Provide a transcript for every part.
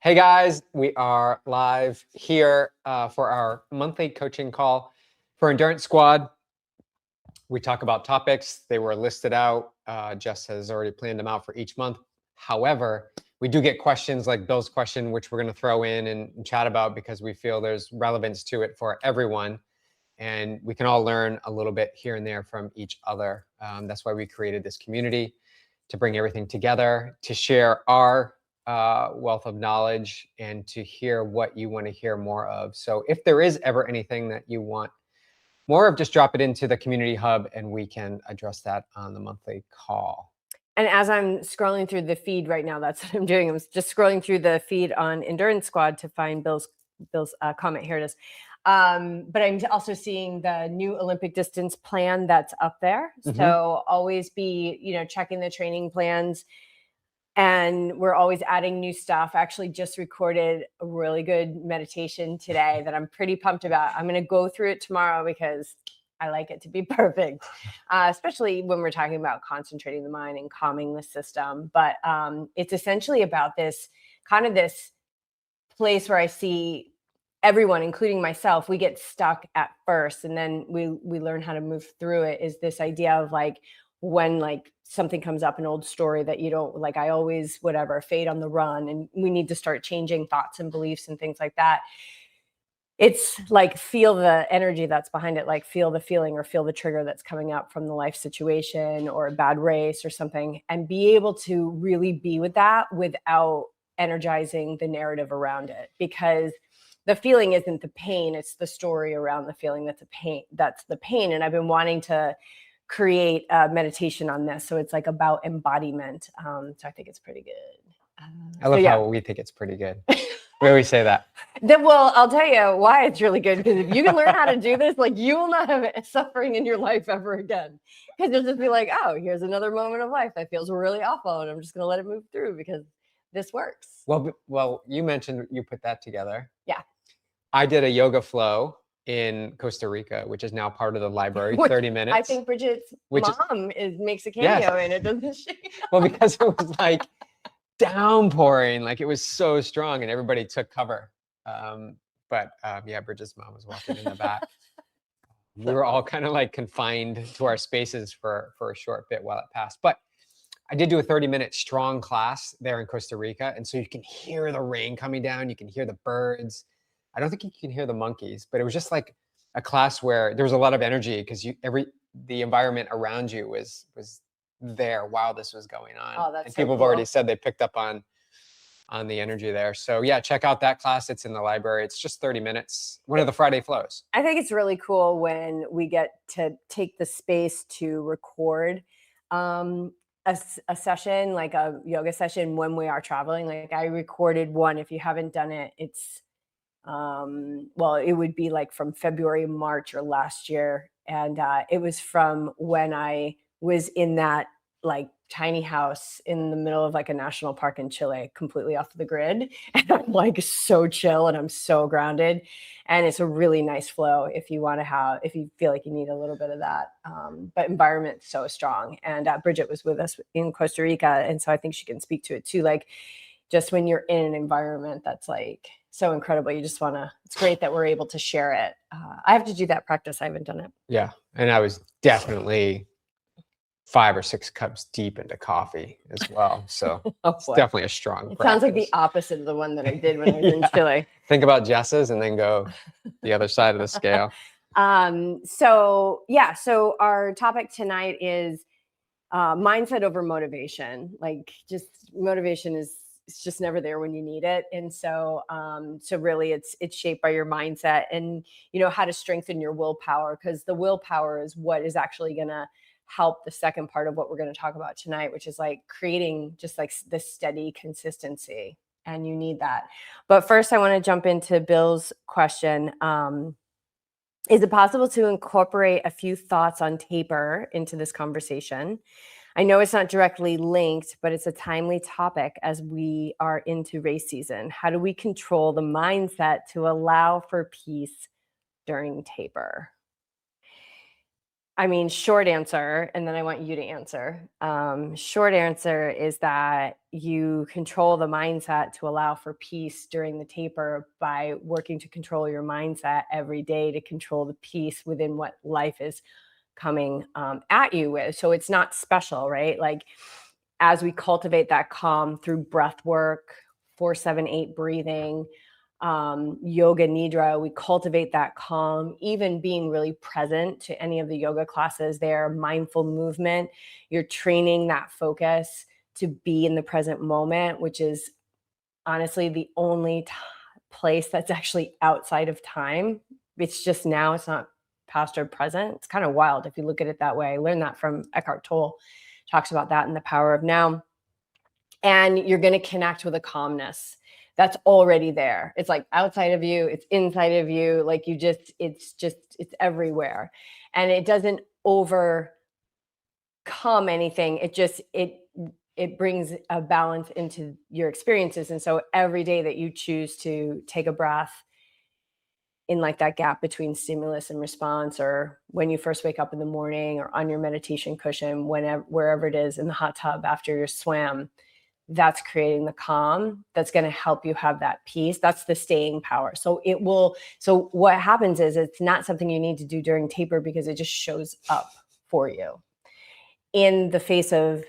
Hey guys, we are live here for our monthly coaching call for Endurance Squad. We talk about topics. They were listed out. Jess has already planned them out for each month. However, we do get questions like Bill's question, which we're going to throw in and chat about because we feel there's relevance to it for everyone. And we can all learn a little bit here and there from each other. That's why we created this community, to bring everything together, to share our wealth of knowledge and to hear what you want to hear more of. So if there is ever anything that you want more of, just drop it into the community hub and we can address that on the monthly call. And as I'm scrolling through the feed right now, that's what I'm doing. I'm just scrolling through the feed on Endurance Squad to find Bill's comment. Here it is. But I'm also seeing the new Olympic distance plan that's up there. Mhm. So always be, checking the training plans. And we're always adding new stuff. I actually just recorded a really good meditation today that I'm pretty pumped about. I'm going to go through it tomorrow because I like it to be perfect, especially when we're talking about concentrating the mind and calming the system. But it's essentially about this place where I see everyone, including myself, we get stuck at first, and then we learn how to move through it. Is this idea of when something comes up, an old story that you don't like, I always fade on the run, and we need to start changing thoughts and beliefs and things like that. It's like, feel the energy that's behind it, like feel the feeling or feel the trigger that's coming up from the life situation or a bad race or something, and be able to really be with that without energizing the narrative around it, because the feeling isn't the pain, it's the story around the feeling that's the pain. And I've been wanting to create a meditation on this, so it's like about embodiment. So I think it's pretty good. I love how we think it's pretty good. We always say that. Well, I'll tell you why it's really good, because if you can learn how to do this, you will not have suffering in your life ever again. Because you'll just be like, oh, here's another moment of life that feels really awful, and I'm just going to let it move through because this works. Well, you mentioned you put that together. Yeah. I did a yoga flow in Costa Rica, which is now part of the library, 30 minutes. I think Bridget's mom makes a cameo in it, doesn't she? Well, because it was downpouring, it was so strong and everybody took cover. Bridget's mom was walking in the back. We were all kind of confined to our spaces for a short bit while it passed. But I did do a 30-minute strong class there in Costa Rica. And so you can hear the rain coming down. You can hear the birds. I don't think you can hear the monkeys, but it was just a class where there was a lot of energy because the environment around you was there while this was going on. Oh, that's and so people cool. have already said they picked up on the energy there. So yeah, check out that class. It's in the library. It's just 30 minutes. One of the Friday flows. I think it's really cool when we get to take the space to record a session, like a yoga session, when we are traveling. I recorded one. If you haven't done it, it's it would be from February, March, or last year. And it was from when I was in that tiny house in the middle of a national park in Chile, completely off the grid. And I'm so chill and I'm so grounded. And it's a really nice flow if you feel like you need a little bit of that. But environment's so strong. And Bridget was with us in Costa Rica. And so I think she can speak to it too. Just when you're in an environment that's so incredible, you just it's great that we're able to share it. I have to do that practice. I haven't done it. Yeah. And I was definitely 5 or 6 cups deep into coffee as well. So it's definitely a strong practice. Sounds like the opposite of the one that I did when I was in Chile. Think about Jess's and then go the other side of the scale. So our topic tonight is mindset over motivation. Just motivation it's just never there when you need it. And so really it's shaped by your mindset and, how to strengthen your willpower, because the willpower is what is actually going to help the second part of what we're going to talk about tonight, which is creating just this steady consistency. And you need that. But first I want to jump into Bill's question. Is it possible to incorporate a few thoughts on taper into this conversation? I know it's not directly linked, but it's a timely topic as we are into race season. How do we control the mindset to allow for peace during taper? I mean, short answer, and then I want you to answer. Short answer is that you control the mindset to allow for peace during the taper by working to control your mindset every day to control the peace within what life is coming at you with. So it's not special, right? Like as we cultivate that calm through breath work, 4-7-8 breathing, yoga nidra, we cultivate that calm, even being really present to any of the yoga classes there, mindful movement. You're training that focus to be in the present moment, which is honestly the only place that's actually outside of time. It's just now, it's not past or present. It's kind of wild if you look at it that way. I learned that from Eckhart Tolle, talks about that in The Power of Now. And you're going to connect with a calmness that's already there. It's like outside of you, it's inside of you. Like it's everywhere. And it doesn't overcome anything. It brings a balance into your experiences. And so every day that you choose to take a breath in like that gap between stimulus and response, or when you first wake up in the morning, or on your meditation cushion, wherever it is, in the hot tub after your swim, that's creating the calm that's going to help you have that peace. That's the staying power. So what happens is it's not something you need to do during taper because it just shows up for you in the face of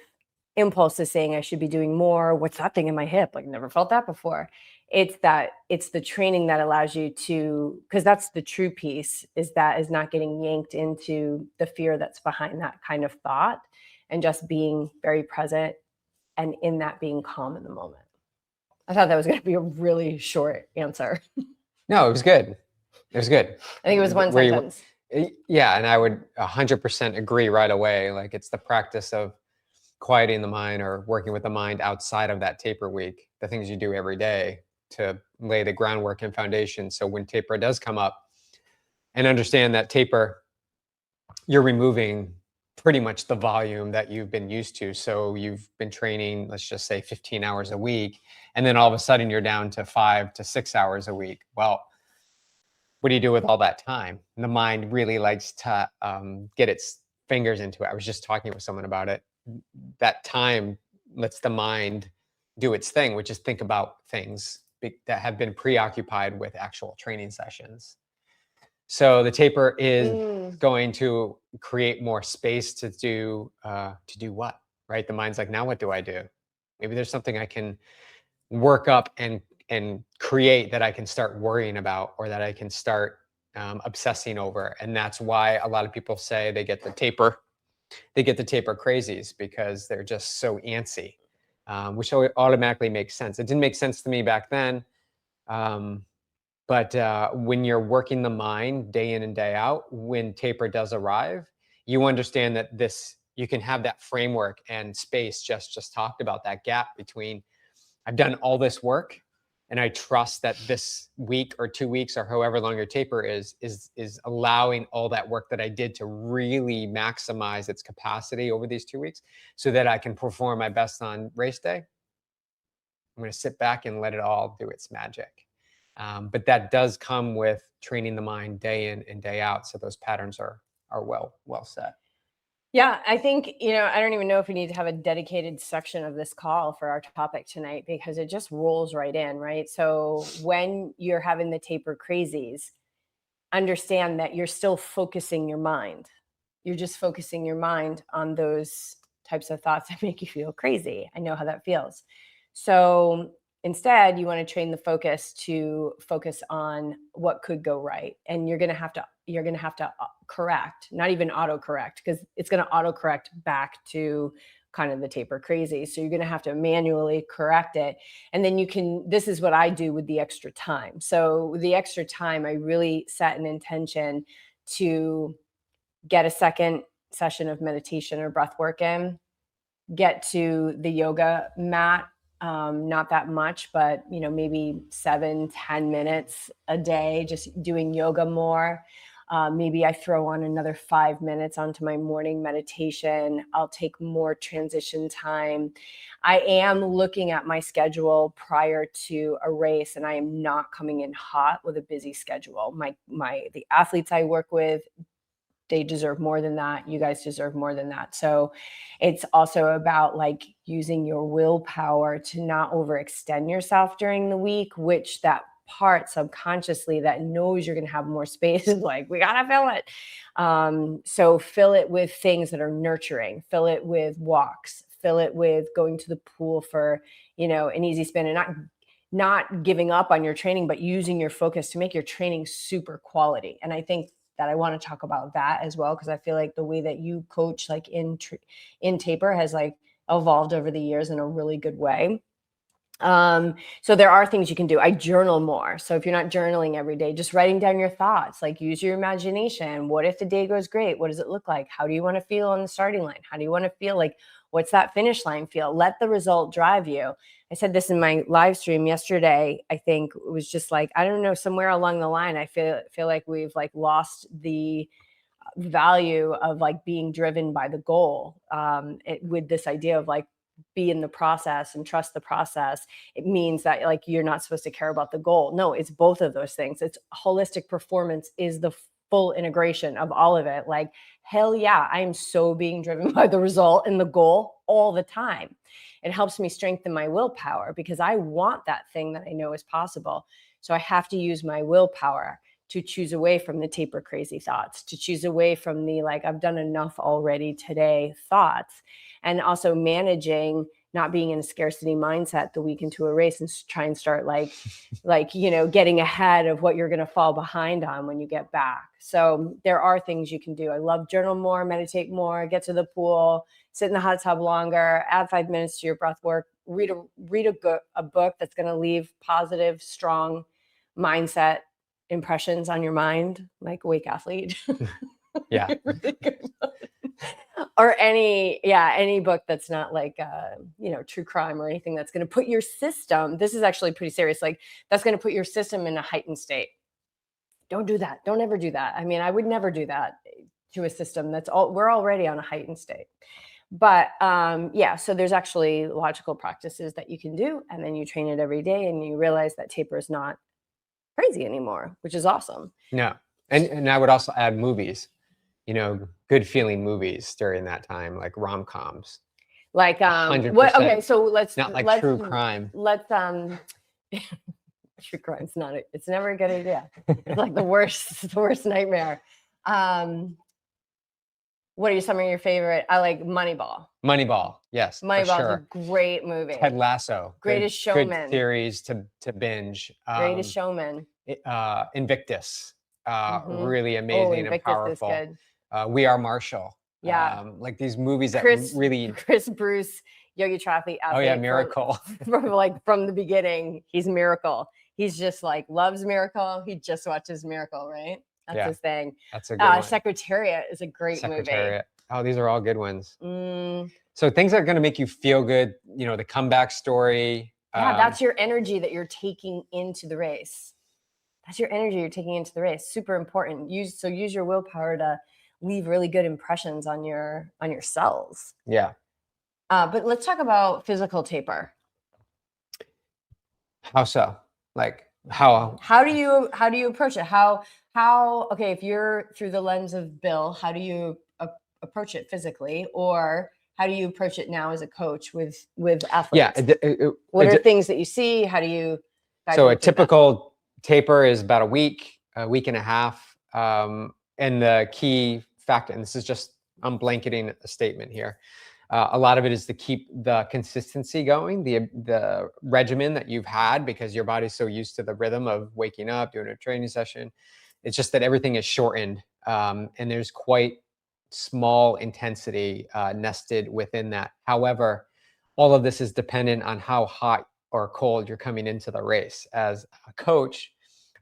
impulses saying I should be doing more. What's that thing in my hip? Like, never felt that before. It's the training that allows you to, because that's the true peace, is not getting yanked into the fear that's behind that kind of thought, and just being very present and in that being calm in the moment. I thought that was going to be a really short answer. No, it was good. It was good. I think it was one sentence. Yeah, and I would 100% agree right away. Like, it's the practice of quieting the mind or working with the mind outside of that taper week, the things you do every day to lay the groundwork and foundation. So when taper does come up, and understand that taper, you're removing pretty much the volume that you've been used to. So you've been training, let's just say 15 hours a week, and then all of a sudden you're down to 5 to 6 hours a week. Well, what do you do with all that time? And the mind really likes to get its fingers into it. I was just talking with someone about it. That time lets the mind do its thing, which is think about things that have been preoccupied with actual training sessions. So the taper is going to create more space to do what, right? The mind's like, now what do I do? Maybe there's something I can work up and create that I can start worrying about, or that I can start obsessing over. And that's why a lot of people say they get the taper crazies, because they're just so antsy, which automatically makes sense. It didn't make sense to me back then. But when you're working the mind day in and day out, when taper does arrive, you understand that you can have that framework and space. Jess just talked about that gap between, I've done all this work, and I trust that this week or 2 weeks or however long your taper is allowing all that work that I did to really maximize its capacity over these 2 weeks, so that I can perform my best on race day. I'm going to sit back and let it all do its magic. But that does come with training the mind day in and day out, so those patterns are well set. Yeah, I think, I don't even know if we need to have a dedicated section of this call for our topic tonight, because it just rolls right in, right? So when you're having the taper crazies, understand that you're still focusing your mind. You're just focusing your mind on those types of thoughts that make you feel crazy. I know how that feels. So instead, you want to train the focus to focus on what could go right. And you're going to have to correct, not even autocorrect, because it's going to autocorrect back to kind of the taper crazy. So you're going to have to manually correct it. And then this is what I do with the extra time. So with the extra time, I really set an intention to get a second session of meditation or breath work in, get to the yoga mat, not that much, but maybe 7-10 minutes a day, just doing yoga more. Maybe I throw on another 5 minutes onto my morning meditation. I'll take more transition time. I am looking at my schedule prior to a race, and I am not coming in hot with a busy schedule. The athletes I work with they deserve more than that. You guys deserve more than that. So it's also about like using your willpower to not overextend yourself during the week, which that part subconsciously that knows you're going to have more space is like, we got to fill it. So fill it with things that are nurturing, fill it with walks, fill it with going to the pool for, an easy spin, and not giving up on your training, but using your focus to make your training super quality. And I think that I want to talk about that as well, because I feel like the way that you coach like in taper has like evolved over the years in a really good way. So there are things you can do. I journal more. So if you're not journaling every day, just writing down your thoughts, like use your imagination. What if the day goes great? What does it look like? How do you want to feel on the starting line? How do you want to feel? Like, what's that finish line feel? Let the result drive you. I said this in my live stream yesterday. I think it was just like, I don't know, somewhere along the line, I feel like we've like lost the value of like being driven by the goal, with this idea of like, be in the process and trust the process. It means that like you're not supposed to care about the goal. No, it's both of those things. It's holistic performance is the full integration of all of it. Like, hell yeah, I am so being driven by the result and the goal all the time. It helps me strengthen my willpower because I want that thing that I know is possible. So I have to use my willpower to choose away from the taper crazy thoughts, to choose away from the like, I've done enough already today thoughts. And also managing not being in a scarcity mindset the week into a race and try and start like, getting ahead of what you're going to fall behind on when you get back. So there are things you can do. I love journal more, meditate more, get to the pool, sit in the hot tub longer, add 5 minutes to your breath work, read a book that's going to leave positive, strong mindset impressions on your mind, like Awake Athlete. Yeah. Really good book. Or any book that's not like true crime or anything that's going to put your system, this is actually pretty serious, like that's going to put your system in a heightened state. Don't do that. Don't ever do that. I mean, I would never do that to a system we're already on a heightened state. But so there's actually logical practices that you can do, and then you train it every day and you realize that taper is not crazy anymore, which is awesome. No. And I would also add movies, good feeling movies during that time, like rom-coms. Like 100%. Okay, so let's not like let's, true crime. Let's true crime. It's never a good idea. It's like the worst nightmare. What are some of your favorite? I like Moneyball. Moneyball, yes. Moneyball sure. is a great movie. Ted Lasso. Greatest Showman. Good series to binge. Greatest Showman. Invictus. Mhm. Really amazing and powerful. Is good. We Are Marshall. Yeah. Like these movies that really. Chris Bruce, Yogi Triathlete. Oh yeah, Miracle. From the beginning, he's Miracle. He's just like loves Miracle. He just watches Miracle, right? That's his thing. That's a good one. Secretariat is a great movie. Oh, these are all good ones. So things that are going to make you feel good, the comeback story. Yeah, that's your energy that you're taking into the race. That's your energy you're taking into the race. Super important. Use your willpower to leave really good impressions on your cells. Yeah. But let's talk about physical taper. How so? Like how do you approach it? Okay, if you're through the lens of Bill, how do you approach it physically, or how do you approach it now as a coach with athletes? Yeah. What are things that you see? How do you? So a typical taper is about a week and a half. And the key factor, and this is just, I'm blanketing a statement here. A lot of it is to keep the consistency going, the regimen that you've had, because your body's so used to the rhythm of waking up, doing a training session. It's just that everything is shortened, and there's quite small intensity nested within that. However, all of this is dependent on how hot or cold you're coming into the race. As a coach,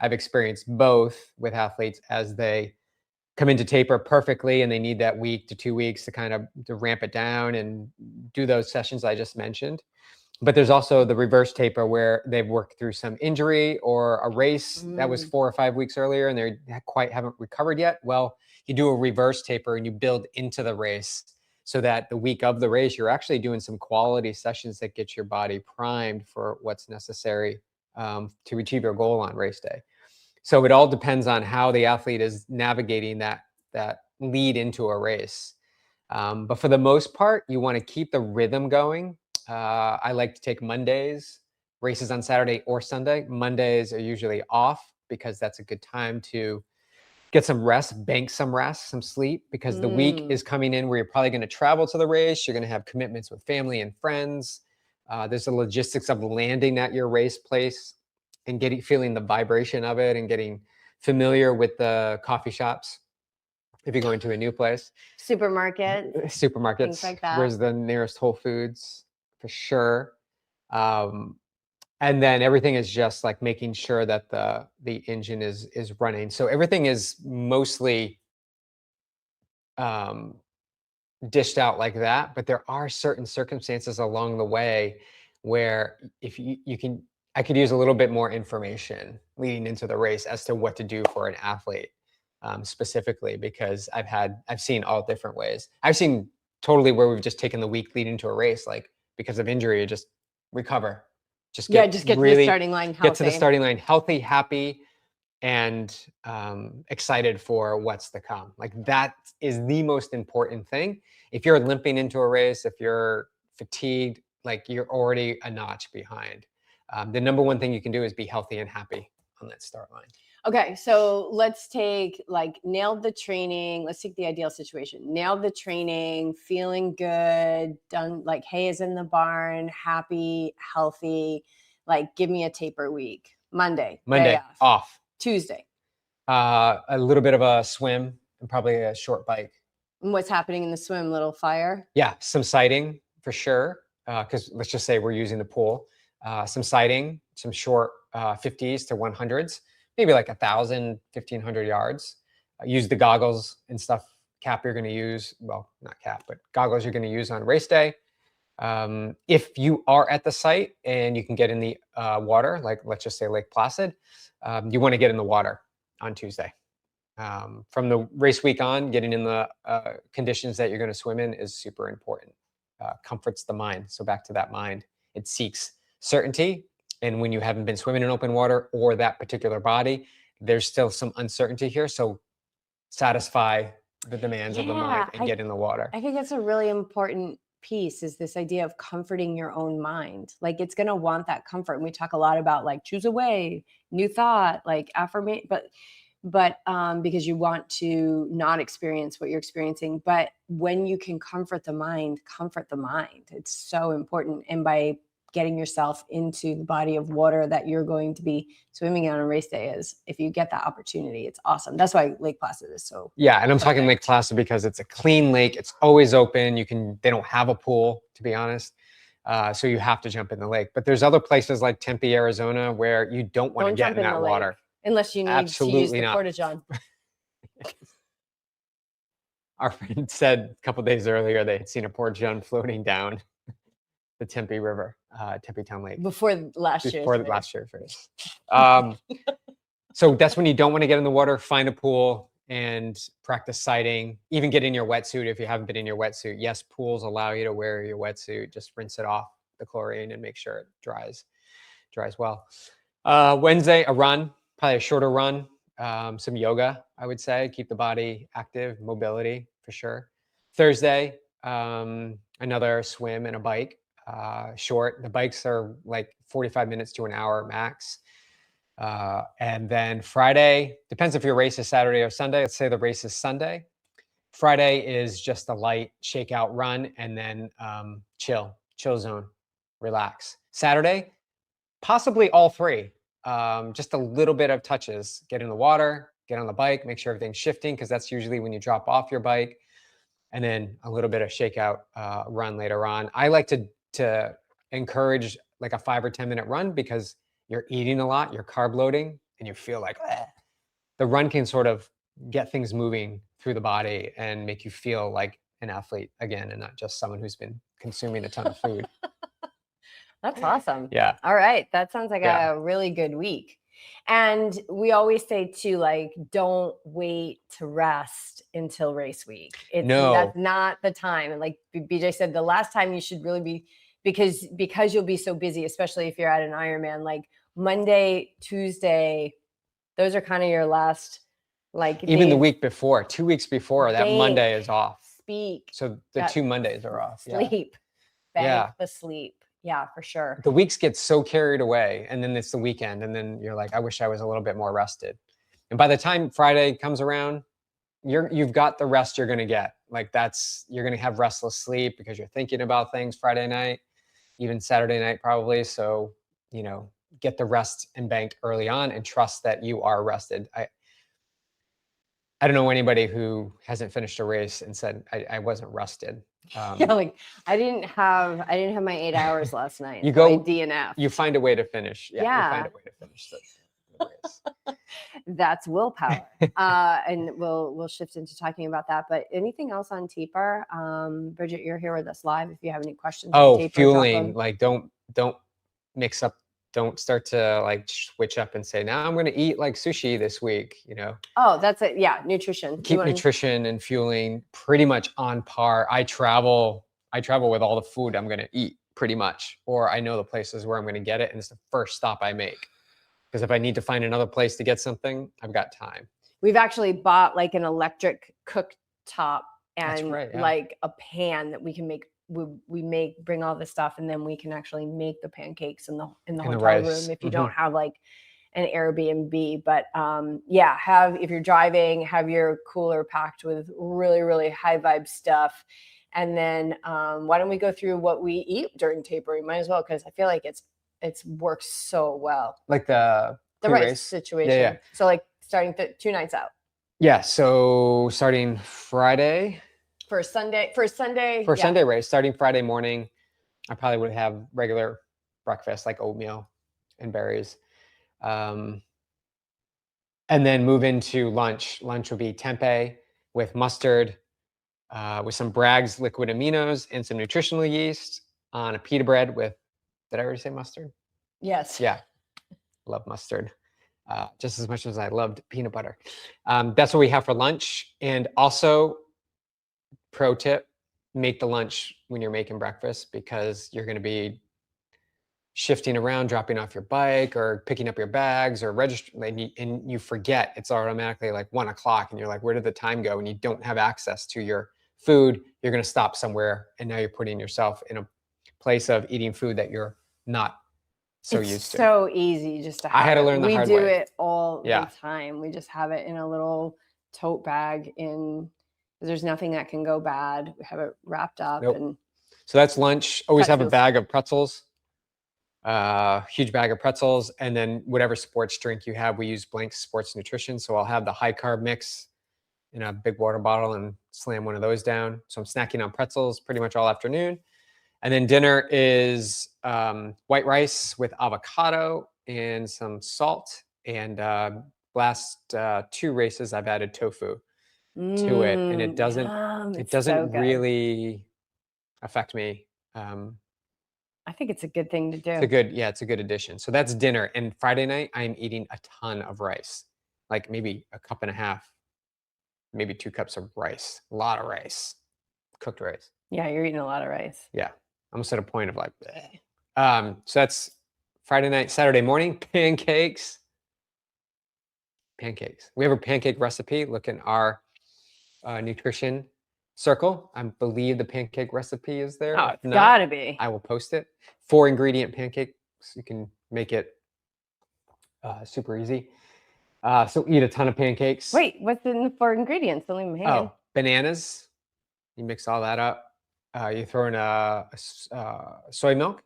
I've experienced both with athletes as they come into taper perfectly and they need that week to 2 weeks to kind of to ramp it down and do those sessions I just mentioned. But there's also the reverse taper where they've worked through some injury or a race that was 4 or 5 weeks earlier and they haven't recovered yet. Well, you do a reverse taper and you build into the race so that the week of the race, you're actually doing some quality sessions that get your body primed for what's necessary to achieve your goal on race day. So it all depends on how the athlete is navigating that lead into a race. But for the most part, you want to keep the rhythm going. I like to take Mondays, races on Saturday or Sunday. Mondays are usually off because that's a good time to get some rest, bank some rest, some sleep, because the week is coming in where you're probably going to travel to the race. You're going to have commitments with family and friends. There's the logistics of landing at your race place and feeling the vibration of it and getting familiar with the coffee shops. If you're going to a new place, supermarkets, things like that. Where's the nearest Whole Foods for sure. And then everything is just like making sure that the engine is running. So everything is mostly dished out like that, but there are certain circumstances along the way where if I could use a little bit more information leading into the race as to what to do for an athlete, specifically, because I've seen all different ways. I've seen totally where we've just taken the week leading to a race, like because of injury, you just recover. Just get to the starting line healthy. Get to the starting line healthy, happy, and excited for what's to come. Like that is the most important thing. If you're limping into a race, if you're fatigued, like you're already a notch behind. The number one thing you can do is be healthy and happy on that start line. Okay, so let's take nailed the training. Let's take the ideal situation. Nailed the training, feeling good, done, like hay is in the barn, happy, healthy. Like give me a taper week. Monday day off. Tuesday. A little bit of a swim and probably a short bike. And what's happening in the swim? Little fire? Yeah, some sighting for sure. Because let's just say we're using the pool. Some sighting, some short 50s to 100s. Maybe like 1,000, 1,500 yards. Use the goggles and stuff, cap you're going to use. Well, not cap, but goggles you're going to use on race day. If you are at the site and you can get in the water, like let's just say Lake Placid, you want to get in the water on Tuesday. From the race week on, getting in the conditions that you're going to swim in is super important. Comforts the mind. So back to that mind, it seeks certainty. And when you haven't been swimming in open water or that particular body, there's still some uncertainty here. So satisfy the demands of the mind and get in the water. I think that's a really important piece, is this idea of comforting your own mind. Like it's going to want that comfort. And we talk a lot about like choose a way, new thought, like affirmation, but because you want to not experience what you're experiencing. But when you can comfort the mind. It's so important. And by getting yourself into the body of water that you're going to be swimming in on race day, is if you get that opportunity, it's awesome. That's why Lake Placid is so. Yeah. And I'm talking Lake Placid because it's a clean lake. It's always open. They don't have a pool, to be honest. So you have to jump in the lake, but there's other places like Tempe, Arizona, where you don't want to get in that water. Unless you need to use the porta-john. Our friend said a couple days earlier they had seen a porta-john floating down the Tempe River, Tempe Town Lake. Before last year's race. So that's when you don't want to get in the water. Find a pool and practice sighting. Even get in your wetsuit if you haven't been in your wetsuit. Yes, pools allow you to wear your wetsuit. Just rinse it off, the chlorine, and make sure it dries well. Wednesday, a run, probably a shorter run. Some yoga, I would say. Keep the body active, mobility for sure. Thursday, another swim and a bike. Short. The bikes are like 45 minutes to an hour max. And then Friday, depends if your race is Saturday or Sunday. Let's say the race is Sunday. Friday is just a light shakeout run and then chill zone, relax. Saturday, possibly all three. Just a little bit of touches. Get in the water, get on the bike, make sure everything's shifting, because that's usually when you drop off your bike. And then a little bit of shakeout run later on. I like to encourage like a 5 or 10 minute run, because you're eating a lot, you're carb loading, and you feel like the run can sort of get things moving through the body and make you feel like an athlete again, and not just someone who's been consuming a ton of food. That's awesome. Yeah. All right. That sounds like a really good week. And we always say too, like, don't wait to rest until race week. That's not the time. And like BJ said, the last time you should really be, because you'll be so busy, especially if you're at an Ironman, like Monday, Tuesday, those are kind of your last Like Even the they week before, 2 weeks before, that bank, Monday is off. speak, So the that 2 Mondays are off. Yeah. sleep, bank Yeah. the sleep. Yeah, for sure. The weeks get so carried away, and then it's the weekend, and then you're like, I wish I was a little bit more rested. And by the time Friday comes around, you've got the rest you're gonna get. Like you're gonna have restless sleep because you're thinking about things Friday night, even Saturday night probably. So, get the rest and bank early on and trust that you are rested. I don't know anybody who hasn't finished a race and said I wasn't rested. Yeah, like I didn't have my 8 hours last night. You so I go- DNF. You find a way to finish. Yeah. You find Yeah. a way to finish the race. That's willpower. And we'll shift into talking about that. But anything else on TPR? Bridget, you're here with us live. If you have any questions on TPR, Fueling. Like don't mix up. Don't start to like switch up and say, now I'm going to eat like sushi this week. Oh, that's it. Yeah, nutrition. Keep nutrition and fueling pretty much on par. I travel with all the food I'm going to eat pretty much, or I know the places where I'm going to get it, and it's the first stop I make. Because if I need to find another place to get something, I've got time. We've actually bought like an electric cooktop and right, yeah. like a pan that we can make. We bring all the stuff, and then we can actually make the pancakes in the hotel room if you don't have like an Airbnb. But if you're driving, have your cooler packed with really, really high vibe stuff. And then why don't we go through what we eat during tapering? Might as well, because I feel like it's works so well. Like the rice situation. Yeah. So like starting 2 nights out. Yeah. So starting Friday. For Sunday race, starting Friday morning, I probably would have regular breakfast like oatmeal and berries. And then move into lunch. Lunch will be tempeh with mustard, with some Bragg's liquid aminos and some nutritional yeast on a pita bread with, did I already say mustard? Yes. Yeah. Love mustard. Just as much as I loved peanut butter. That's what we have for lunch. And also, pro tip, make the lunch when you're making breakfast, because you're going to be shifting around, dropping off your bike or picking up your bags or registering, and you forget it's automatically like 1 o'clock, and you're like, where did the time go? And you don't have access to your food. You're going to stop somewhere, and now you're putting yourself in a place of eating food that you're not used to. It's so easy just to have. I had to learn the hard way. We do it all the time. We just have it in a little tote bag, there's nothing that can go bad. We have it wrapped up. Nope. And so that's lunch. Always have a bag of pretzels, huge bag of pretzels, and then whatever sports drink you have. We use Blank Sports Nutrition, so I'll have the high carb mix in a big water bottle and slam one of those down. So I'm snacking on pretzels pretty much all afternoon. And then dinner is white rice with avocado and some salt. And last 2 races, I've added tofu to it, and it doesn't really affect me. I think it's a good thing to do. It's a good addition. So that's dinner. And Friday night, I'm eating a ton of rice, like maybe a cup and a half, maybe 2 cups of rice. A lot of rice, cooked rice. Yeah, you're eating a lot of rice. Yeah, almost at a point of like, bleh. So that's Friday night. Saturday morning, pancakes. We have a pancake recipe. Look in our nutrition circle. I believe the pancake recipe is there. Oh, it's gotta be. I will post it. 4 ingredient pancakes. You can make it super easy. So eat a ton of pancakes. Wait, what's in the 4 ingredients? Don't leave them hanging. Oh, bananas. You mix all that up. You throw in soy milk,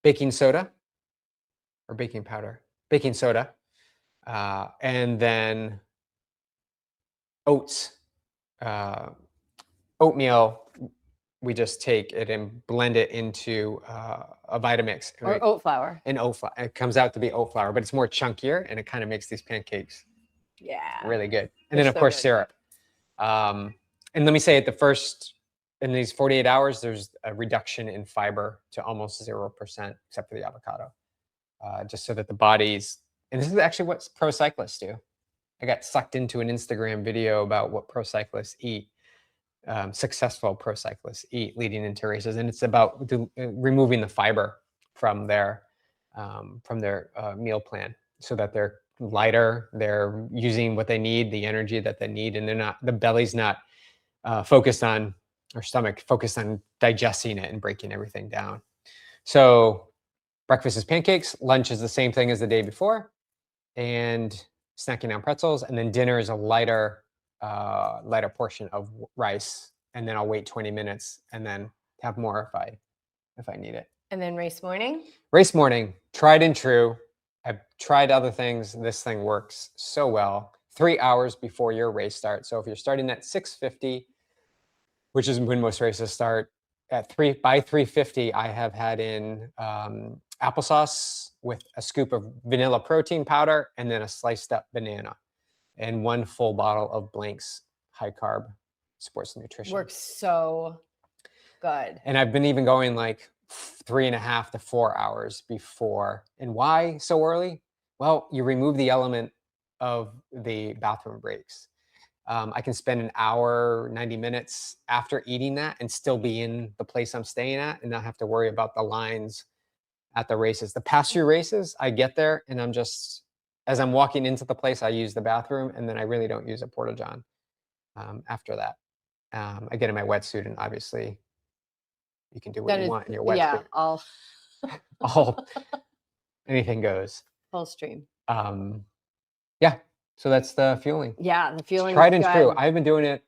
baking soda or baking powder, baking soda, and then oats, oatmeal. We just take it and blend it into a Vitamix. Or oat flour. And oat flour. It comes out to be oat flour, but it's more chunkier, and it kind of makes these pancakes really good. And then, of course, syrup. And let me say, in these 48 hours, there's a reduction in fiber to almost 0%, except for the avocado, just so that the body's, and this is actually what pro cyclists do. I got sucked into an Instagram video about what pro cyclists eat, successful pro cyclists eat leading into races. And it's about removing the fiber from their meal plan so that they're lighter. They're using what they need, the energy that they need, and the belly's not focused on, or stomach focused on digesting it and breaking everything down. So breakfast is pancakes, lunch is the same thing as the day before, and snacking on pretzels, and then dinner is a lighter portion of rice, and then I'll wait 20 minutes and then have more if I need it. And then race morning? Race morning, tried and true. I've tried other things. This thing works so well. 3 hours before your race starts. So if you're starting at 6:50, which is when most races start, by 3:50, I have had in applesauce with a scoop of vanilla protein powder and then a sliced up banana and 1 full bottle of Blank's high carb sports nutrition. Works so good. And I've been even going like 3.5 to 4 hours before. And why so early? Well, you remove the element of the bathroom breaks. I can spend an hour, 90 minutes after eating that and still be in the place I'm staying at and not have to worry about the lines at the races. The past few races, I get there and I'm just, as I'm walking into the place, I use the bathroom, and then I really don't use a porta-john after that. I get in my wetsuit, and obviously you can do what you want in your wetsuit. Yeah, all anything goes. Full stream. Yeah. So that's the fueling. Yeah, the fueling. Tried and true. I've been doing it.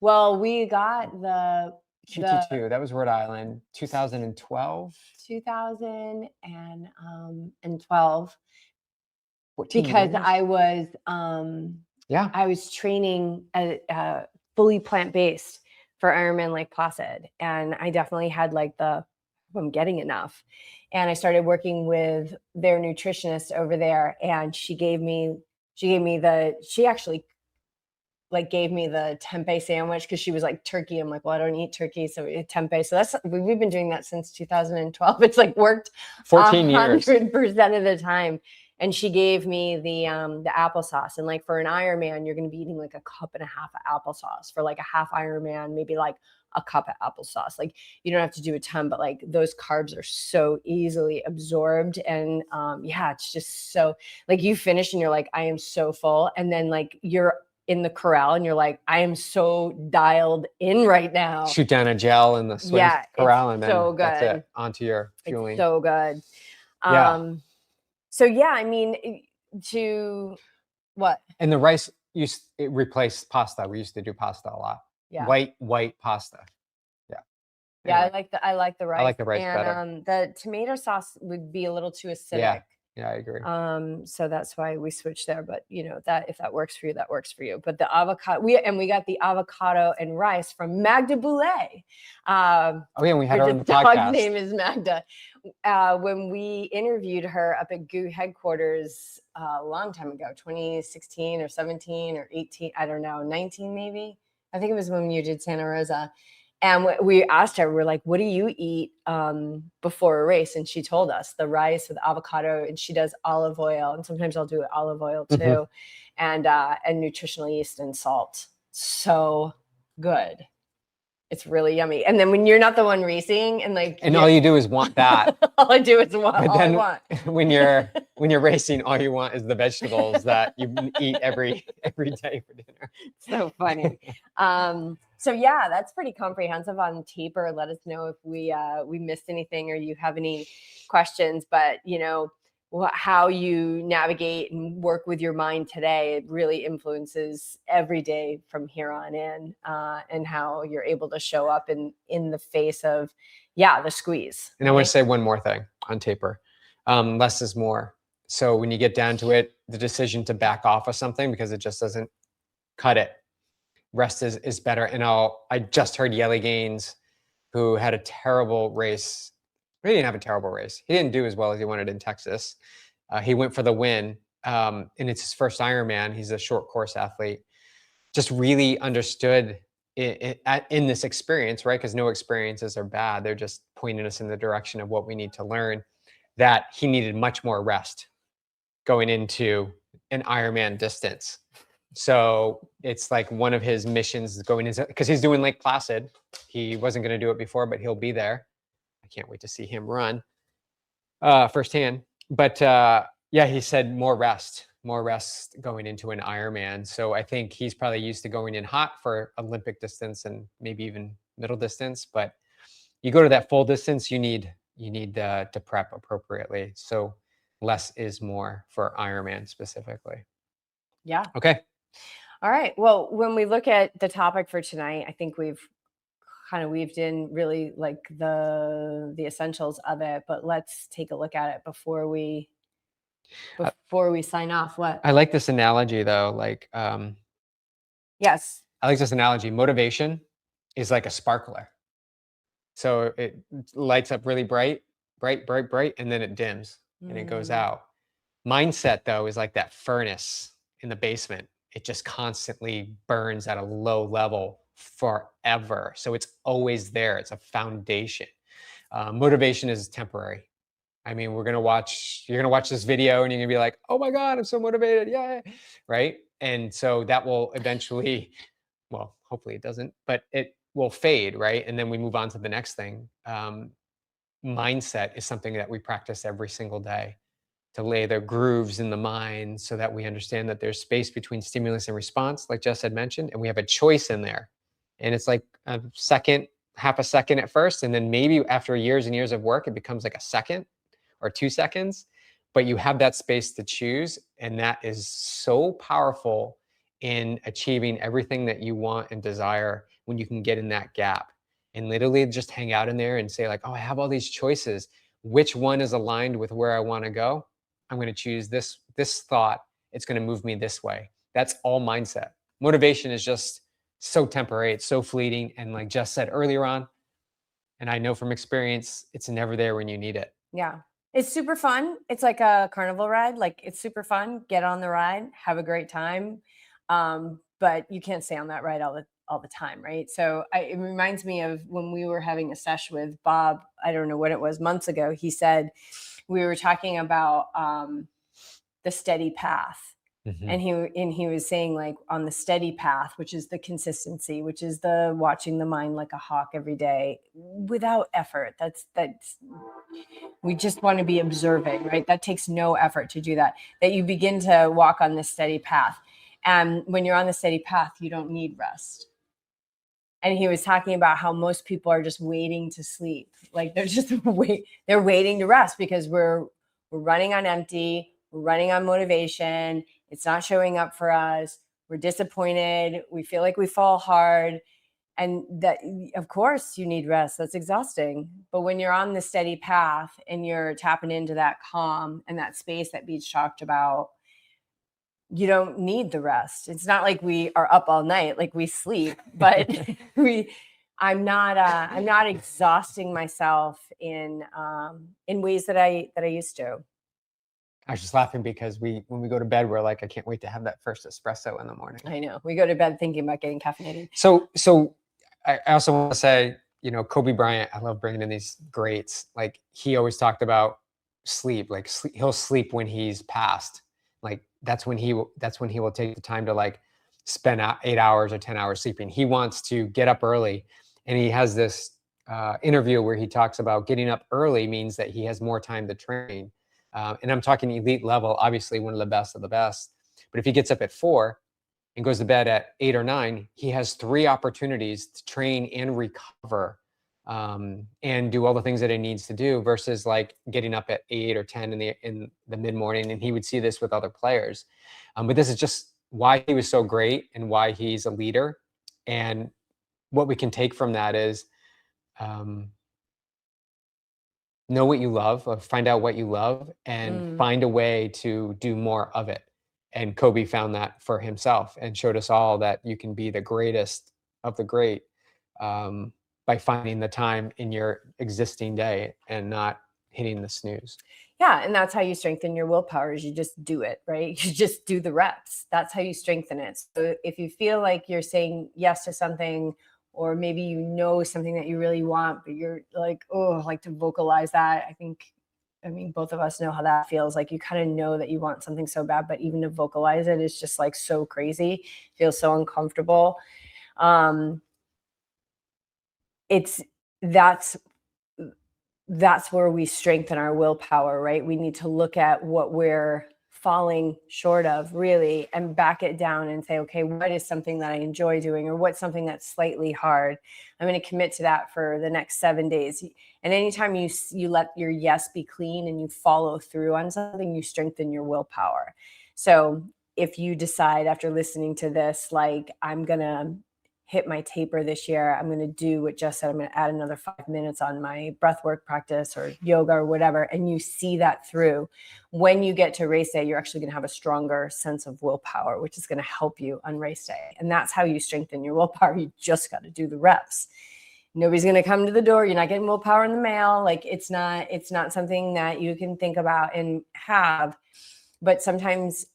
Well, we got the QT2. That was Rhode Island, 2012. 2012. 14 Because years. I was I was training fully plant-based for Ironman Lake Placid, and I definitely had like I'm getting enough. And I started working with their nutritionist over there, and she actually like gave me the tempeh sandwich because she was like turkey. I'm like, well, I don't eat turkey, so we ate tempeh. So we've been doing that since 2012. It's like worked 14 years, 100% of the time. And she gave me the applesauce, and like for an Ironman, you're going to be eating like a cup and a half of applesauce. For like a half Ironman, maybe like a cup of applesauce. Like you don't have to do a ton, but like those carbs are so easily absorbed. And it's just so like you finish and you're like, I am so full. And then like you're in the corral and you're like, I am so dialed in right now. Shoot down a gel in the swing corral, and then so good. That's it, onto your fueling. It's so good. Yeah. So yeah, I mean, to what? And the rice it replaced pasta. We used to do pasta a lot. Yeah. White pasta. Yeah. Yeah, Anyway. I like the rice. I like the rice and better. The tomato sauce would be a little too acidic. Yeah, I agree. So that's why we switched there. But you know, that if that works for you, that works for you. But the avocado, we got the avocado and rice from Magda Boulet. And we had her on the podcast. Dog's name is Magda. When we interviewed her up at GU headquarters a long time ago, 2016 or 17 or 18, I don't know, 19 maybe. I think it was when you did Santa Rosa. And we asked her, we're like, what do you eat before a race? And she told us the rice with avocado, and she does olive oil. And sometimes I'll do olive oil too. And nutritional yeast and salt. So good. It's really yummy. And then when you're not the one racing and like, and all you do is want that. all I do is want all I want. when you're racing, all you want is the vegetables that you eat every day for dinner. So funny. So yeah, that's pretty comprehensive on taper. Let us know if we missed anything or you have any questions. But you know, how you navigate and work with your mind today, it really influences every day from here on in, and how you're able to show up in the face of the squeeze. And I want to say one more thing on taper. Less is more. So when you get down to it, the decision to back off of something because it just doesn't cut it, rest is better. And I just heard Yelly Gaines, who had a terrible race. He didn't have a terrible race. He didn't do as well as he wanted in Texas. He went for the win, and it's his first Ironman. He's a short course athlete. Just really understood in this experience, right? Because no experiences are bad. They're just pointing us in the direction of what we need to learn, that he needed much more rest going into an Ironman distance. So it's like one of his missions is going into, because he's doing Lake Placid. He wasn't going to do it before, but he'll be there. I can't wait to see him run firsthand. But Yeah, he said more rest going into an Ironman. So I think he's probably used to going in hot for Olympic distance and maybe even middle distance. But you go to that full distance, you need to prep appropriately. So less is more for Ironman specifically. Yeah. Okay. All right. Well, when we look at the topic for tonight, I think we've kind of weaved in really like the essentials of it, but let's take a look at it before we sign off. What? I like this analogy though. Like, Yes. I like this analogy. Motivation is like a sparkler. So it lights up really bright, bright, bright, bright, and then it dims and it goes out. Mindset, though, is like that furnace in the basement. It just constantly burns at a low level forever. So it's always there. It's a foundation. Motivation is temporary. I mean, you're gonna watch this video and you're gonna be like, oh my God, I'm so motivated. Yeah. Right. And so that will eventually, well, hopefully it doesn't, but it will fade. Right. And then we move on to the next thing. Mindset is something that we practice every single day to lay the grooves in the mind so that we understand that there's space between stimulus and response, like Jess had mentioned, and we have a choice in there. And it's like a second, half a second at first, and then maybe after years and years of work, it becomes like a second or 2 seconds, but you have that space to choose. And that is so powerful in achieving everything that you want and desire when you can get in that gap and literally just hang out in there and say like, oh, I have all these choices. Which one is aligned with where I want to go? I'm going to choose this thought. It's going to move me this way. That's all mindset. Motivation is just so temporary. It's so fleeting. And like Jess said earlier on, and I know from experience, it's never there when you need it. Yeah. It's super fun. It's like a carnival ride. Like it's super fun. Get on the ride, have a great time. But you can't stay on that ride all the time, right? So it reminds me of when we were having a sesh with Bob, I don't know what it was, months ago. He said we were talking about the steady path. And he was saying like on the steady path, which is the consistency, which is the watching the mind like a hawk every day without effort. That's we just want to be observing, right? That takes no effort to do that. That you begin to walk on this steady path. And when you're on the steady path, you don't need rest. And he was talking about how most people are just waiting to sleep. Like they're just they're waiting to rest because we're running on empty, we're running on motivation. It's not showing up for us. We're disappointed. We feel like we fall hard. And that, of course, you need rest. That's exhausting. But when you're on the steady path and you're tapping into that calm and that space that Beach talked about, you don't need the rest. It's not like we are up all night, like we sleep, but I'm not exhausting myself in ways that I used to. I was just laughing because when we go to bed, we're like, I can't wait to have that first espresso in the morning. I know. We go to bed thinking about getting caffeinated. So I also want to say, Kobe Bryant, I love bringing in these greats. Like he always talked about sleep, like he'll sleep when he's passed. Like that's when he will take the time to like spend 8 hours or 10 hours sleeping. He wants to get up early, and he has this interview where he talks about getting up early means that he has more time to train. And I'm talking elite level, obviously one of the best of the best. But if he gets up at 4 and goes to bed at 8 or 9, he has 3 opportunities to train and recover and do all the things that he needs to do versus like getting up at 8 or 10 in the mid morning. And he would see this with other players. But this is just why he was so great and why he's a leader. And what we can take from that is know what you love, or find out what you love, and find a way to do more of it. And Kobe found that for himself and showed us all that you can be the greatest of the great by finding the time in your existing day and not hitting the snooze. Yeah, and that's how you strengthen your willpower is you just do it, right? You just do the reps. That's how you strengthen it. So if you feel like you're saying yes to something, or maybe you know something that you really want, but you're like, oh, like to vocalize that. I mean, both of us know how that feels. Like you kind of know that you want something so bad, but even to vocalize it is just like so crazy. Feels so uncomfortable. That's that's where we strengthen our willpower, right? We need to look at what we're falling short of really and back it down and say, okay, what is something that I enjoy doing, or what's something that's slightly hard? I'm going to commit to that for the next 7 days. And anytime you let your yes be clean and you follow through on something, you strengthen your willpower. So if you decide after listening to this, like, I'm going to hit my taper this year, I'm going to do what Jess said, I'm going to add another 5 minutes on my breathwork practice or yoga or whatever, and you see that through, when you get to race day, you're actually going to have a stronger sense of willpower, which is going to help you on race day. And that's how you strengthen your willpower. You just got to do the reps. Nobody's going to come to the door. You're not getting willpower in the mail. Like, it's not something that you can think about and have, but sometimes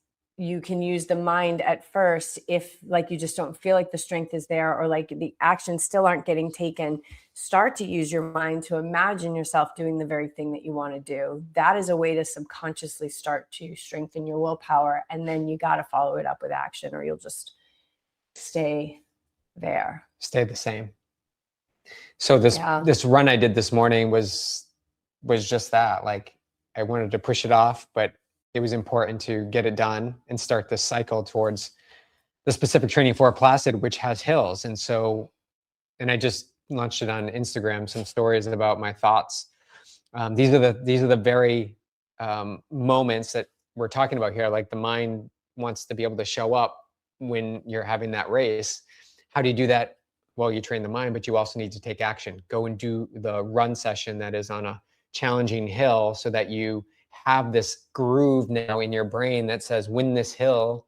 you can use the mind at first if, like, you just don't feel like the strength is there, or like the actions still aren't getting taken. Start to use your mind to imagine yourself doing the very thing that you want to do. That is a way to subconsciously start to strengthen your willpower. And then you got to follow it up with action, or you'll just stay there. Stay the same. So this run I did this morning was just that. Like, I wanted to push it off, but it was important to get it done and start this cycle towards the specific training for Placid, which has hills. And I just launched it on Instagram, some stories about my thoughts. These are the very moments that we're talking about here. Like, the mind wants to be able to show up when you're having that race. How do you do that? Well, you train the mind, but you also need to take action. Go and do the run session that is on a challenging hill, so that you have this groove now in your brain that says, when this hill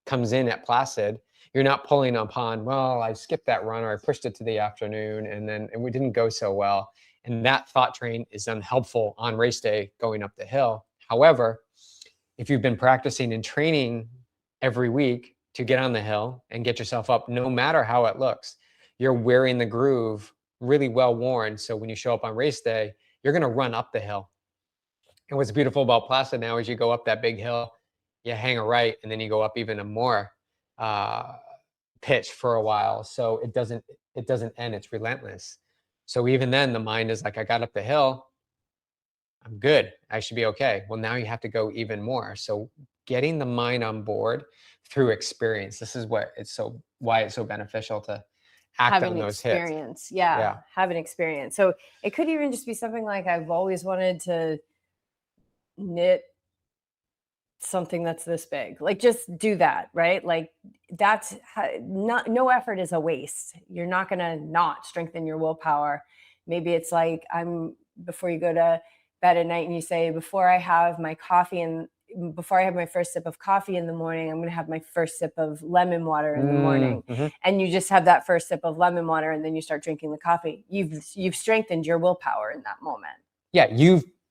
comes in at Placid, you're not pulling upon, well, I skipped that run, or I pushed it to the afternoon and we didn't go so well. And that thought train is unhelpful on race day going up the hill. However, if you've been practicing and training every week to get on the hill and get yourself up, no matter how it looks, you're wearing the groove really well worn. So when you show up on race day, you're going to run up the hill. And what's beautiful about Placid now is you go up that big hill, you hang a right, and then you go up even a more pitch for a while. So it doesn't end. It's relentless. So even then, the mind is like, I got up the hill, I'm good, I should be okay. Well, now you have to go even more. So getting the mind on board through experience. This is why it's so beneficial to act on those experience. hits. Yeah, have an experience. So it could even just be something like, I've always wanted to knit something that's this big. Like, just do that, right? Like, that's no effort is a waste. You're not going to not strengthen your willpower. Maybe it's like, before you go to bed at night and you say, before I have my first sip of coffee in the morning, I'm going to have my first sip of lemon water in the morning. Mm-hmm. And you just have that first sip of lemon water, and then you start drinking the coffee. You've strengthened your willpower in that moment. Yeah,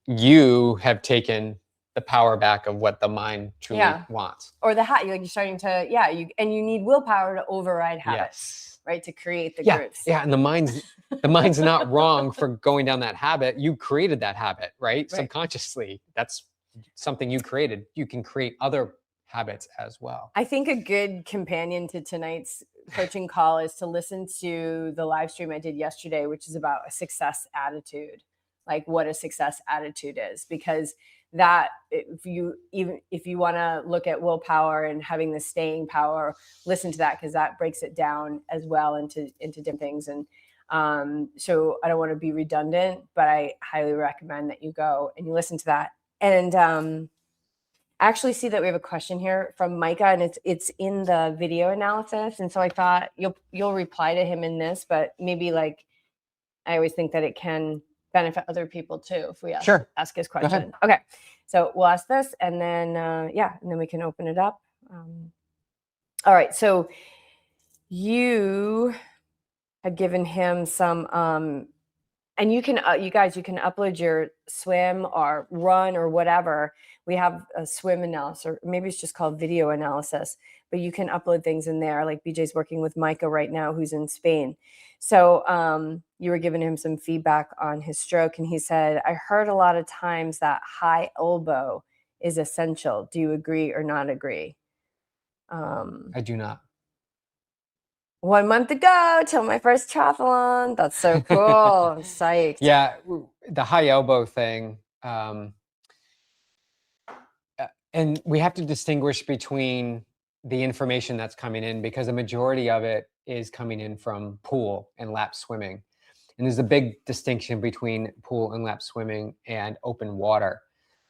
you have taken the power back of what the mind truly wants. Or you're starting to, you need willpower to override habits, right? To create the grooves. Yeah, and the mind's not wrong for going down that habit. You created that habit, right? Subconsciously. That's something you created. You can create other habits as well. I think a good companion to tonight's coaching call is to listen to the live stream I did yesterday, which is about a success attitude, like what a success attitude is. Because that, if you want to look at willpower and having the staying power, listen to that, because that breaks it down as well into different things. And so I don't want to be redundant, but I highly recommend that you go and you listen to that. And I actually see that we have a question here from Micah, and it's in the video analysis. And so I thought you'll reply to him in this, but maybe, like, I always think that it can benefit other people too if we ask his question. Okay, so we'll ask this, and then and then we can open it up. All right, so you had given him some and you can you can upload your swim or run or whatever. We have a swim analysis, or maybe it's just called video analysis, but you can upload things in there. Like, BJ's working with Micah right now, who's in Spain. So you were giving him some feedback on his stroke, and he said, I heard a lot of times that high elbow is essential. Do you agree or not agree? I do not. 1 month to go till my first triathlon. That's so cool. I'm psyched. Yeah, the high elbow thing. And we have to distinguish between the information that's coming in, because the majority of it is coming in from pool and lap swimming. And there's a big distinction between pool and lap swimming and open water.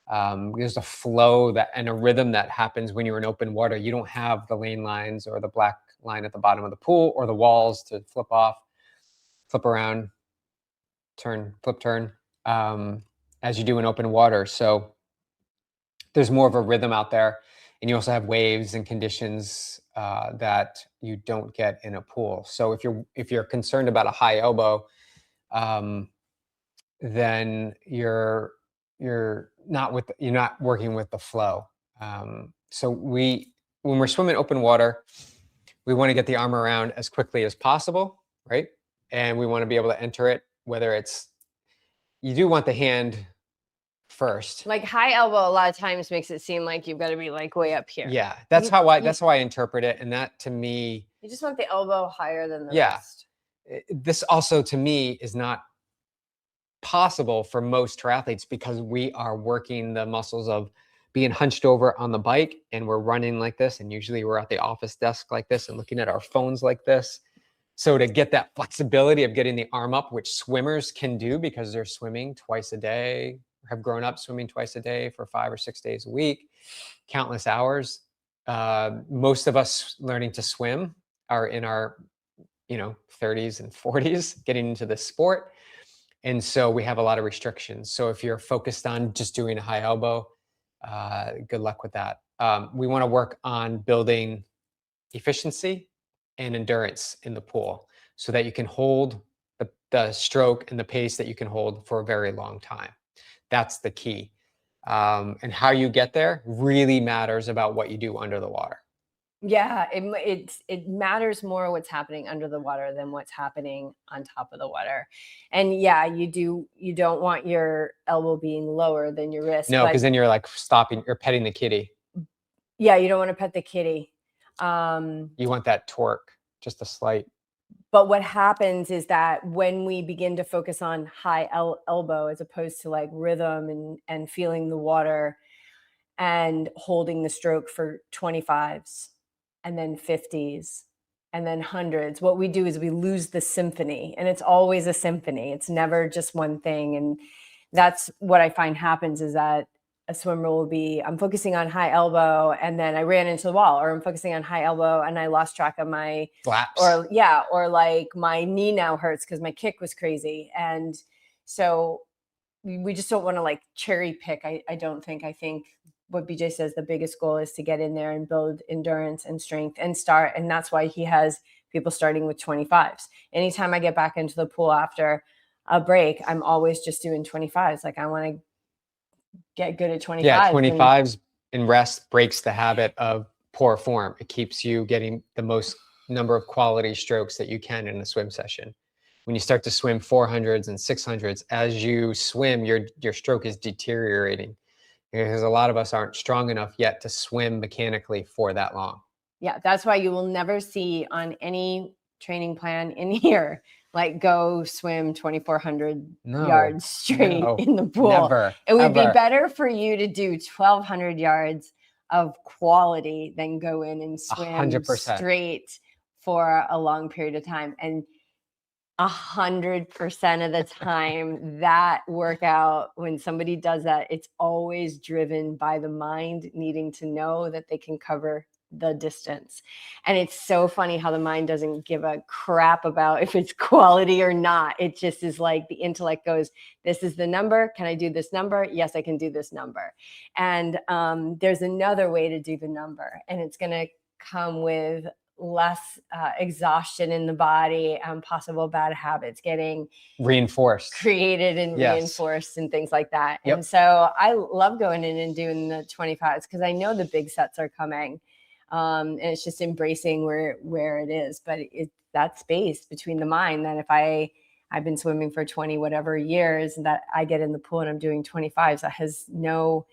There's a flow that and a rhythm that happens when you're in open water. You don't have the lane lines or the black line at the bottom of the pool or the walls to flip off, flip around, turn, flip, turn, as you do in open water. So there's more of a rhythm out there, and you also have waves and conditions that you don't get in a pool. So if you're concerned about a high elbow, then you're not working with the flow. So when we're swimming open water, we want to get the arm around as quickly as possible, right? And we want to be able to enter it, whether it's you do want the hand first. Like high elbow a lot of times makes it seem like you've got to be like way up here. Yeah, that's how I interpret it, and that to me, you just want the elbow higher than the yeah. wrist. This also to me is not possible for most triathletes, because we are working the muscles of being hunched over on the bike, and we're running like this, and usually we're at the office desk like this and looking at our phones like this. So to get that flexibility of getting the arm up, which swimmers can do because they're swimming twice a day, have grown up swimming twice a day for 5 or 6 days a week, countless hours. Most of us learning to swim are in our 30s and 40s getting into this sport. And so we have a lot of restrictions. So if you're focused on just doing a high elbow, good luck with that. We want to work on building efficiency and endurance in the pool so that you can hold the stroke and the pace that you can hold for a very long time. That's the key. And how you get there really matters about what you do under the water. Yeah, it matters more what's happening under the water than what's happening on top of the water. And yeah, you don't want your elbow being lower than your wrist. No, because then you're like stopping, you're petting the kitty. Yeah, you don't want to pet the kitty. You want that torque, just a slight. But what happens is that when we begin to focus on high elbow as opposed to like rhythm and feeling the water and holding the stroke for 25s and then 50s and then hundreds, what we do is we lose the symphony, and it's always a symphony. It's never just one thing. And that's what I find happens is that a swimmer will be, I'm focusing on high elbow and then I ran into the wall, or I'm focusing on high elbow and I lost track of my flaps, or like my knee now hurts because my kick was crazy. And so we just don't want to like cherry pick. I don't think. I think what BJ says, the biggest goal is to get in there and build endurance and strength and start. And that's why he has people starting with 25s. Anytime I get back into the pool after a break, I'm always just doing 25s. Like I want to get good at 25s. Yeah, 25s and rest breaks the habit of poor form. It keeps you getting the most number of quality strokes that you can in a swim session. When you start to swim 400s and 600s, as you swim, your stroke is deteriorating, because a lot of us aren't strong enough yet to swim mechanically for that long. Yeah, that's why you will never see on any training plan in here, like go swim 2,400 yards straight in the pool. Never, it would be better for you to do 1,200 yards of quality than go in and swim 100%. Straight for a long period of time. And 100% of the time, that workout, when somebody does that, it's always driven by the mind needing to know that they can cover the distance. And it's so funny how the mind doesn't give a crap about if it's quality or not. It just is like the intellect goes, this is the number. Can I do this number? Yes, I can do this number. And there's another way to do the number, and it's going to come with less exhaustion in the body and possible bad habits getting created and reinforced and things like that. Yep. And so I love going in and doing the 25s because I know the big sets are coming. And it's just embracing where it is. But it's that space between the mind that if I've been swimming for 20 whatever years, and that I get in the pool and I'm doing 25s, that has no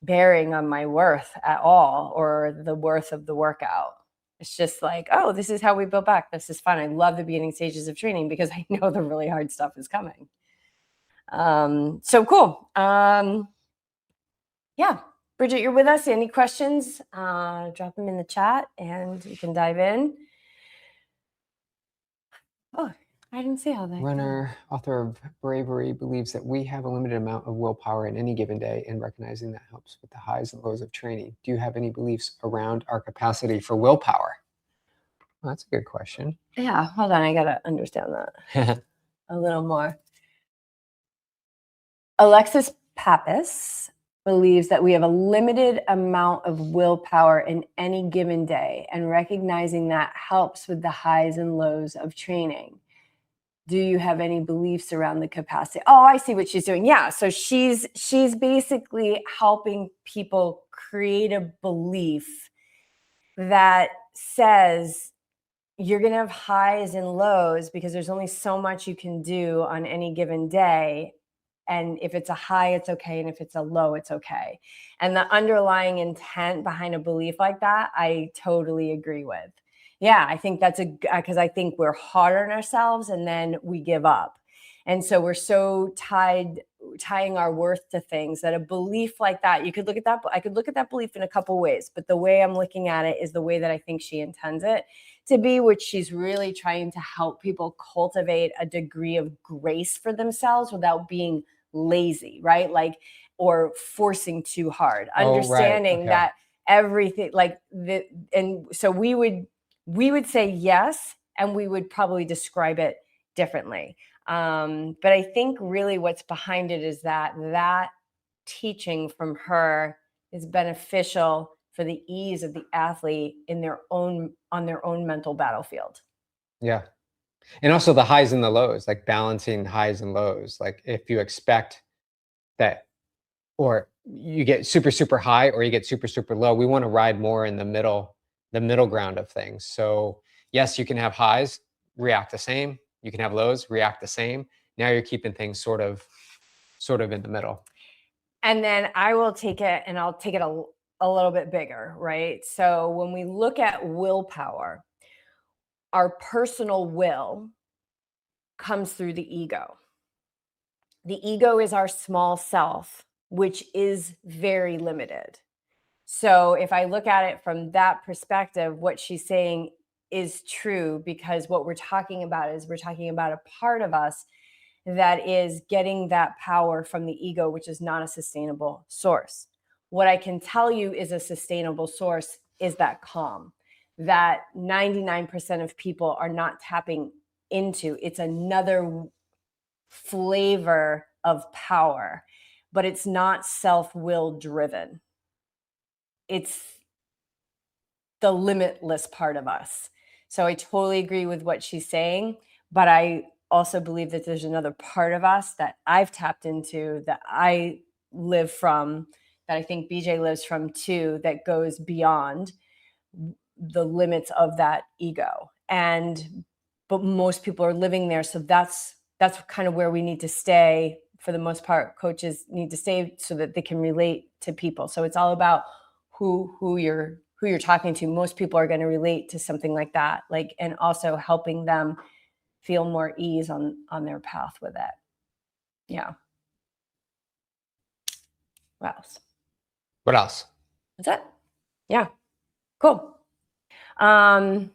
bearing on my worth at all or the worth of the workout. It's just like, oh, this is how we build back. This is fun. I love the beginning stages of training because I know the really hard stuff is coming. So cool. Yeah. Bridget, you're with us. Any questions? Drop them in the chat and we can dive in. Oh, I didn't see how that. Runner, author of Bravery, believes that we have a limited amount of willpower in any given day, and recognizing that helps with the highs and lows of training. Do you have any beliefs around our capacity for willpower? Well, that's a good question. Yeah, hold on. I got to understand that a little more. Alexis Pappas believes that we have a limited amount of willpower in any given day, and recognizing that helps with the highs and lows of training. Do you have any beliefs around the capacity? Oh, I see what she's doing. Yeah, so she's basically helping people create a belief that says you're going to have highs and lows because there's only so much you can do on any given day. And if it's a high, it's okay. And if it's a low, it's okay. And the underlying intent behind a belief like that, I totally agree with. Yeah, I think that's because I think we're hard on ourselves and then we give up. And so we're so tying our worth to things that a belief like that, you could look at that. I could look at that belief in a couple ways, but the way I'm looking at it is the way that I think she intends it to be, which she's really trying to help people cultivate a degree of grace for themselves without being lazy, right? Like, or forcing too hard, understanding that everything and so we would say yes, and we would probably describe it differently. But I think really what's behind it is that teaching from her is beneficial for the ease of the athlete on their own mental battlefield. Yeah. And also the highs and the lows, like balancing highs and lows. Like if you expect that, or you get super, super high or you get super, super low, we want to ride more in the middle ground of things. So yes, you can have highs, react the same. You can have lows, react the same. Now you're keeping things sort of in the middle. And then I'll take it a little bit bigger, right? So when we look at willpower, our personal will comes through the ego. The ego is our small self, which is very limited. So if I look at it from that perspective, what she's saying is true, because what we're talking about is we're talking about a part of us that is getting that power from the ego, which is not a sustainable source. What I can tell you is a sustainable source is that calm that 99% of people are not tapping into. It's another flavor of power, but it's not self-will driven. It's the limitless part of us. So I totally agree with what she's saying, but I also believe that there's another part of us that I've tapped into, that I live from, that I think BJ lives from too, that goes beyond the limits of that ego. But most people are living there. So that's kind of where we need to stay. For the most part, coaches need to stay so that they can relate to people. So it's all about who you're talking to. Most people are going to relate to something like that, and also helping them feel more ease on their path with it. Yeah. What else? That's it. Yeah. Cool. All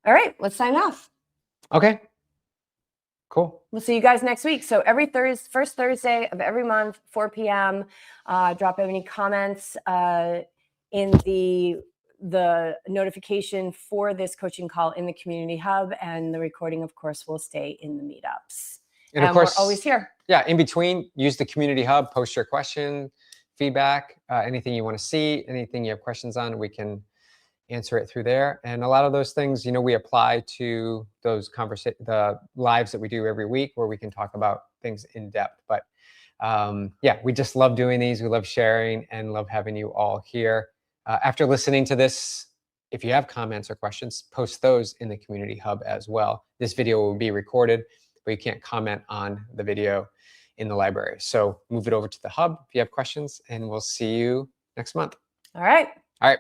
right, let's sign off. Okay. Cool. We'll see you guys next week. So every first Thursday of every month, 4 p.m. Drop any comments in the notification for this coaching call in the community hub, and the recording, of course, will stay in the meetups. And of course, we're always here. Yeah, in between, use the community hub, post your question, feedback, anything you want to see, anything you have questions on, we can answer it through there. And a lot of those things, we apply to those the lives that we do every week, where we can talk about things in depth. But yeah, we just love doing these. We love sharing and love having you all here. After listening to this, if you have comments or questions, post those in the community hub as well. This video will be recorded, but you can't comment on the video in the library. So move it over to the hub if you have questions, and we'll see you next month. All right. All right.